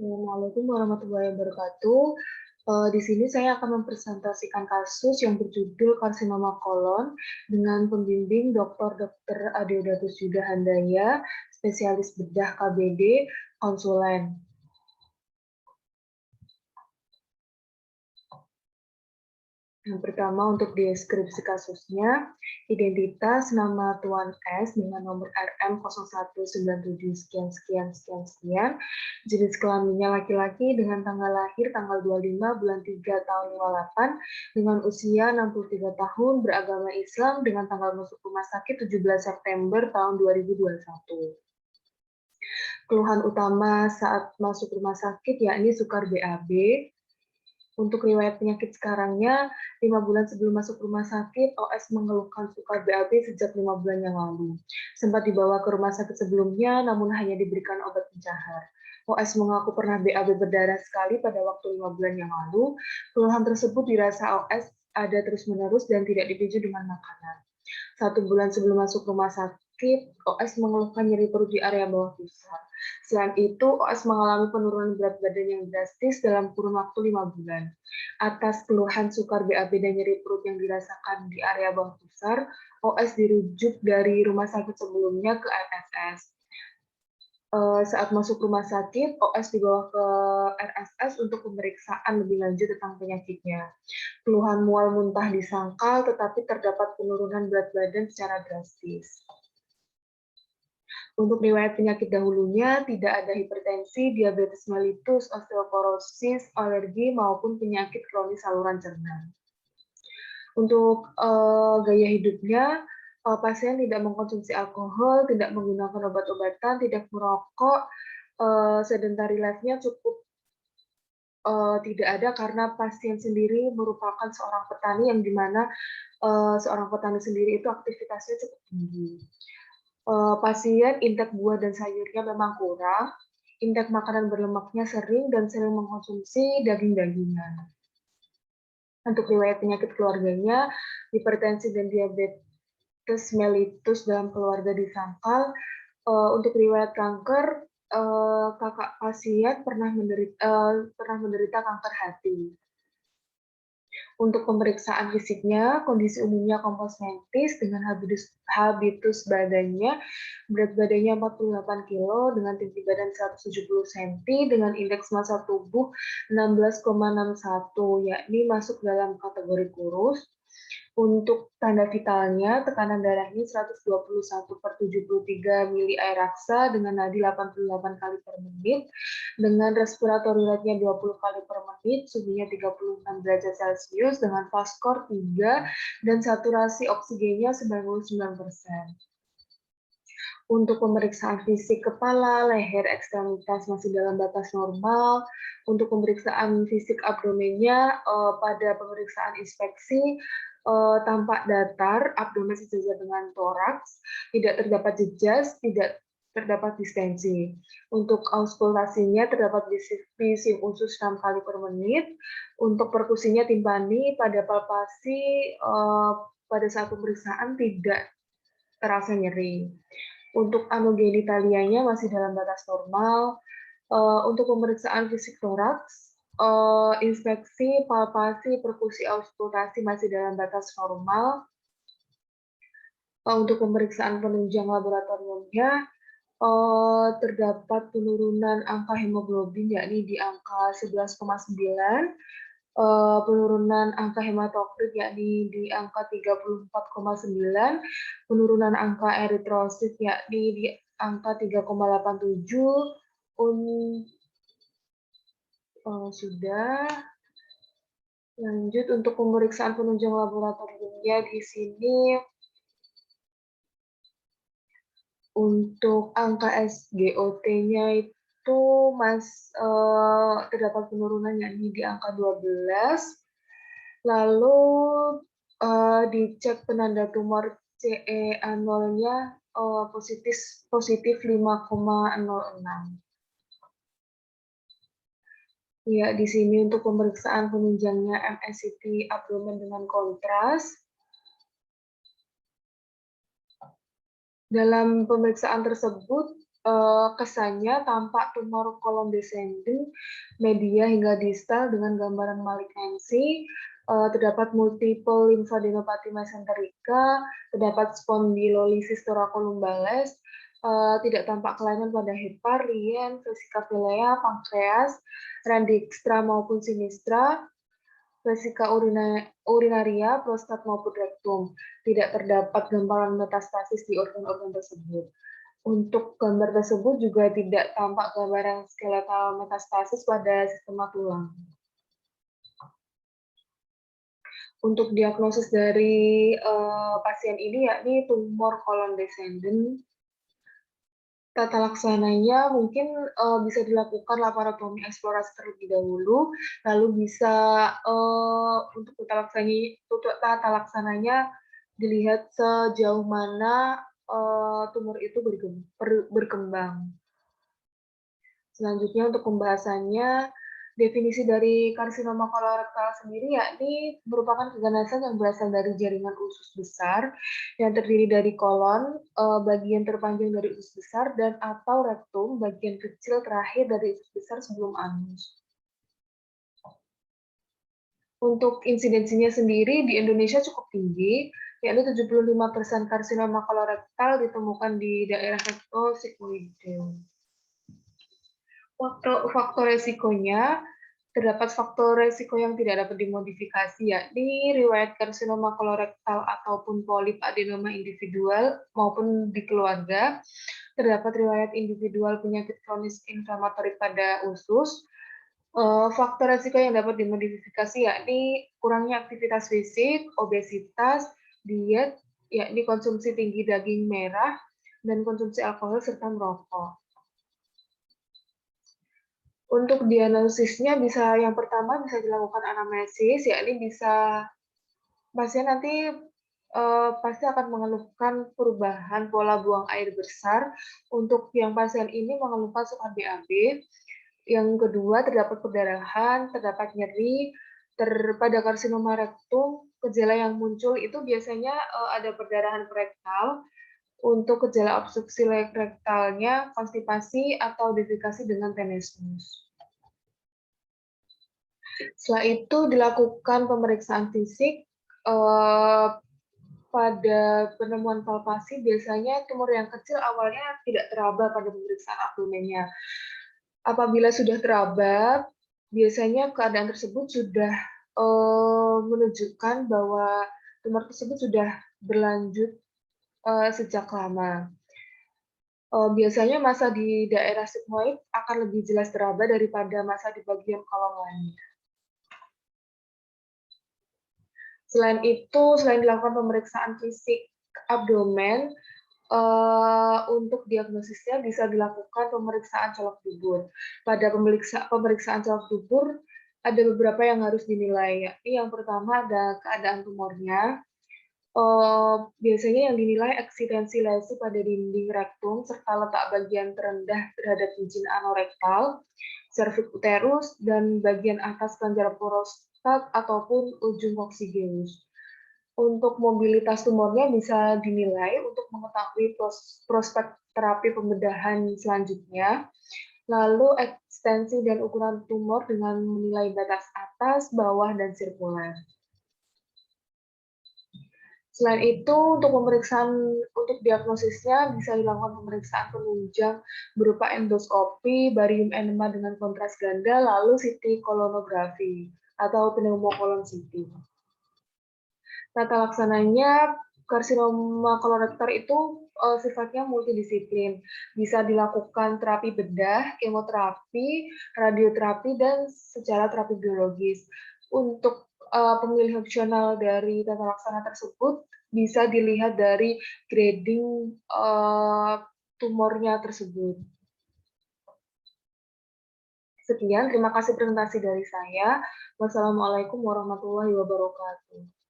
Assalamualaikum warahmatullahi wabarakatuh. Di sini saya akan mempresentasikan kasus yang berjudul karsinoma kolon dengan pembimbing Dr. Adeodatus Yuda Handaya, spesialis bedah KBD, konsulen. Yang pertama untuk deskripsi kasusnya, identitas nama Tuan S dengan nomor RM 0197 sekian sekian sekian sekian, jenis kelaminnya laki-laki dengan tanggal lahir tanggal 25 bulan 3 tahun 58 dengan usia 63 tahun, beragama Islam dengan tanggal masuk rumah sakit 17 September tahun 2021. Keluhan utama saat masuk rumah sakit yakni sukar BAB. Untuk riwayat penyakit sekarangnya, 5 bulan sebelum masuk rumah sakit, OS mengeluhkan sukar BAB sejak 5 bulan yang lalu. Sempat dibawa ke rumah sakit sebelumnya, namun hanya diberikan obat pencahar. OS mengaku pernah BAB berdarah sekali pada waktu 5 bulan yang lalu. Keluhan tersebut dirasa OS ada terus-menerus dan tidak dipicu dengan makanan. 1 bulan sebelum masuk rumah sakit, OS mengeluhkan nyeri perut di area bawah pusar. Selain itu, OS mengalami penurunan berat badan yang drastis dalam kurun waktu 5 bulan. Atas keluhan sukar BAB dan nyeri perut yang dirasakan di area bawah pusar, OS dirujuk dari rumah sakit sebelumnya ke RSS. Saat masuk rumah sakit, OS dibawa ke RSS untuk pemeriksaan lebih lanjut tentang penyakitnya. Keluhan mual muntah disangkal, tetapi terdapat penurunan berat badan secara drastis. Untuk riwayat penyakit dahulunya, tidak ada hipertensi, diabetes mellitus, osteoporosis, alergi, maupun penyakit kronis saluran cerna. Untuk gaya hidupnya, pasien tidak mengkonsumsi alkohol, tidak menggunakan obat-obatan, tidak merokok, sedentary life-nya cukup tidak ada karena pasien sendiri merupakan seorang petani yang dimana seorang petani sendiri itu aktivitasnya cukup tinggi. Pasien intake buah dan sayurnya memang kurang, intake makanan berlemaknya sering dan sering mengkonsumsi daging-dagingan. Untuk riwayat penyakit keluarganya, hipertensi dan diabetes mellitus dalam keluarga disangkal. Untuk riwayat kanker, kakak pasien pernah menderita kanker hati. Untuk pemeriksaan fisiknya, kondisi umumnya komposmentis dengan habitus badannya, berat badannya 48 kilo dengan tinggi badan 170 cm dengan indeks massa tubuh 16,61, yakni masuk dalam kategori kurus. Untuk tanda vitalnya, tekanan darahnya 121/73 mili air raksa dengan nadi 88 kali per menit, dengan respiratory rate-nya 20 kali per menit, suhunya 36 derajat Celcius dengan fast score 3 dan saturasi oksigennya 99%. Untuk pemeriksaan fisik kepala, leher, ekstremitas masih dalam batas normal. Untuk pemeriksaan fisik abdomennya, pada pemeriksaan inspeksi tampak datar, abdomen sejajar dengan toraks, tidak terdapat jejas, tidak terdapat distensi. Untuk auskultasinya terdapat bisi usus 6 kali per menit. Untuk perkusinya timpani, pada palpasi pada saat pemeriksaan tidak terasa nyeri. Untuk anogenitalianya masih dalam batas normal. Untuk pemeriksaan fisik toraks, inspeksi, palpasi, perkusi, auskultasi masih dalam batas normal. Untuk pemeriksaan penunjang laboratoriumnya, terdapat penurunan angka hemoglobin yakni di angka 11,9, penurunan angka hematokrit yakni di angka 34,9, penurunan angka eritrosit yakni di angka 3,87, sudah. Lanjut untuk pemeriksaan penunjang laboratoriumnya di sini. Untuk angka SGOT-nya itu terdapat penurunan yakni di angka 12. Lalu dicek penanda tumor CEA0-nya positif 5,06. Ya, di sini untuk pemeriksaan penunjangnya MSCT abdomen dengan kontras. Dalam pemeriksaan tersebut kesannya tampak tumor kolon descending, media hingga distal dengan gambaran malignansi, terdapat multiple lymphadenopathy mesenterica, terdapat spondylolisis thoracolumbalis, tidak tampak kelainan pada hepar, lien, vesika vilea, pankreas, rendixtra maupun sinistra, vesika urinaria, prostat maupun rektum. Tidak terdapat gambaran metastasis di organ-organ tersebut. Untuk gambar tersebut juga tidak tampak gambaran skeletal metastasis pada sistema tulang. Untuk diagnosis dari pasien ini yakni tumor kolon descendant, tata laksananya mungkin bisa dilakukan laparotomi eksplorasi terlebih dahulu, lalu bisa untuk tata laksananya dilihat sejauh mana tumor itu berkembang. Selanjutnya untuk pembahasannya, definisi dari karsinoma kolorektal sendiri yakni merupakan keganasan yang berasal dari jaringan usus besar yang terdiri dari kolon, bagian terpanjang dari usus besar, dan atau rektum, bagian kecil terakhir dari usus besar sebelum anus. Untuk insidensinya sendiri di Indonesia cukup tinggi, yakni 75% karsinoma kolorektal ditemukan di daerah rektosigmoide. Faktor resikonya, terdapat faktor resiko yang tidak dapat dimodifikasi, yakni riwayat karsinoma kolorektal ataupun polip adenoma individual maupun di keluarga, terdapat riwayat individual penyakit kronis inflamatori pada usus. Faktor resiko yang dapat dimodifikasi yakni kurangnya aktivitas fisik, obesitas, diet, yakni konsumsi tinggi daging merah, dan konsumsi alkohol serta merokok. Untuk diagnosisnya yang pertama bisa dilakukan anamnesis, yakni pasien nanti pasti akan mengeluhkan perubahan pola buang air besar. Untuk yang pasien ini mengeluhkan suka BAB. Yang kedua, terdapat perdarahan, terdapat nyeri, pada karsinoma rektum, gejala yang muncul itu biasanya ada perdarahan rektal. Untuk gejala obstruksi rektalnya, konstipasi atau defekasi dengan tenesmus. Setelah itu dilakukan pemeriksaan fisik. Pada penemuan palpasi, biasanya tumor yang kecil awalnya tidak teraba pada pemeriksaan abdomennya. Apabila sudah teraba, biasanya keadaan tersebut sudah menunjukkan bahwa tumor tersebut sudah berlanjut sejak lama. Biasanya massa di daerah sigmoid akan lebih jelas teraba daripada massa di bagian kolon lainnya. Selain itu, selain dilakukan pemeriksaan fisik abdomen, untuk diagnosisnya bisa dilakukan pemeriksaan colok dubur. Pada pemeriksaan colok dubur, ada beberapa yang harus dinilai, yakni yang pertama ada keadaan tumornya. Biasanya yang dinilai eksistensi lesi pada dinding rektum, serta letak bagian terendah terhadap cincin anorektal, serviks uterus, dan bagian atas kelenjar prostat ataupun ujung koksigeus. Untuk mobilitas tumornya bisa dinilai untuk mengetahui prospek terapi pembedahan selanjutnya, lalu ekstensi dan ukuran tumor dengan menilai batas atas, bawah, dan sirkuler. Selain itu, untuk diagnosisnya bisa dilakukan pemeriksaan penunjang berupa endoskopi, barium enema dengan kontras ganda, lalu CT kolonografi atau pneumokolon CT. Tata laksananya, karsinoma kolorektal itu sifatnya multidisiplin. Bisa dilakukan terapi bedah, kemoterapi, radioterapi, dan secara terapi biologis. Untuk pemilihan opsional dari tata laksana tersebut bisa dilihat dari grading tumornya tersebut. Sekian, terima kasih presentasi dari saya. Wassalamualaikum warahmatullahi wabarakatuh.